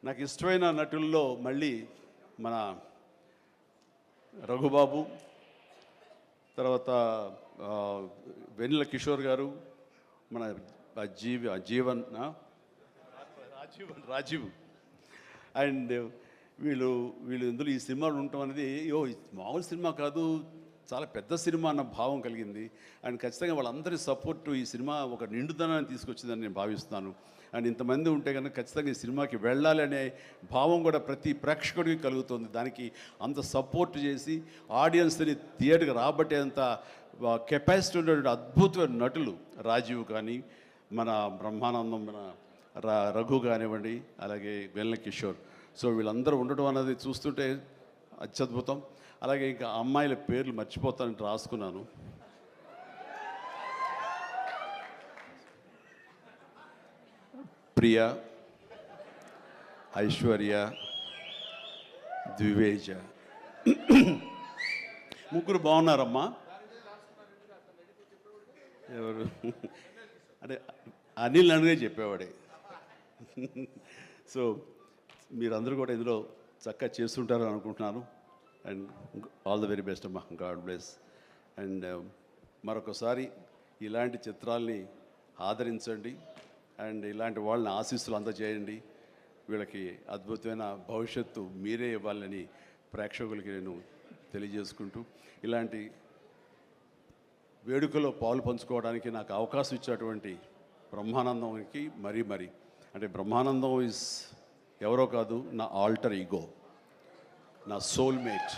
నాకు ఇష్టమైన నటుల్లో మళ్ళీ మన రఘుబాబు, తర్వాత వెన్నెల కిషోర్ గారు, మన జీవన్ రాజీవ్ అండ్ వీళ్ళు ఇందులో ఈ సినిమాలు ఉండటం అనేది మామూలు సినిమా కాదు, చాలా పెద్ద సినిమా అన్న భావం కలిగింది. అండ్ ఖచ్చితంగా వాళ్ళందరి సపోర్టు ఈ సినిమా ఒక నిండుదనాన్ని తీసుకొచ్చిందని నేను భావిస్తున్నాను. అండ్ ఇంతమంది ఉంటే కనుక ఖచ్చితంగా ఈ సినిమాకి వెళ్ళాలి అనే భావం కూడా ప్రతి ప్రేక్షకుడికి కలుగుతుంది. దానికి అంత సపోర్ట్ చేసి ఆడియన్స్ని థియేటర్కి రాబట్టేంత కెపాసిటీ ఉన్నటువంటి అద్భుతమైన నటులు రాజీవ్ కానీ, మన బ్రహ్మానందం, మన రఘు కానివ్వండి, అలాగే వెన్నెల కిషోర్. సో వీళ్ళందరూ ఉండడం అనేది చూస్తుంటే అత్యద్భుతం. అలాగే ఇంకా అమ్మాయిల పేర్లు మర్చిపోతానంటే రాసుకున్నాను. ప్రియ, ఐశ్వర్య, ద్వివేజ, ముగ్గురు బాగున్నారమ్మా. ఎవరు అంటే అనిల్ నన్నుగా చెప్పేవాడే. సో మీరందరూ కూడా ఇందులో చక్కగా చేస్తుంటారని అనుకుంటున్నాను. And all the very best అమ్మా, గాడ్ బ్లెస్. అండ్ మరొకసారి ఇలాంటి చిత్రాల్ని ఆదరించండి అండ్ ఇలాంటి వాళ్ళని ఆశీస్సులు అందజేయండి. వీళ్ళకి అద్భుతమైన భవిష్యత్తు మీరే ఇవ్వాలని ప్రేక్షకులకి నేను తెలియజేసుకుంటూ, ఇలాంటి వేడుకలో పాలు పంచుకోవడానికి నాకు అవకాశం ఇచ్చినటువంటి బ్రహ్మానందంకి మరీ అంటే బ్రహ్మానందం ఎవరో కాదు, నా ఆల్టర్ ఈగో, నా సోల్మేట్.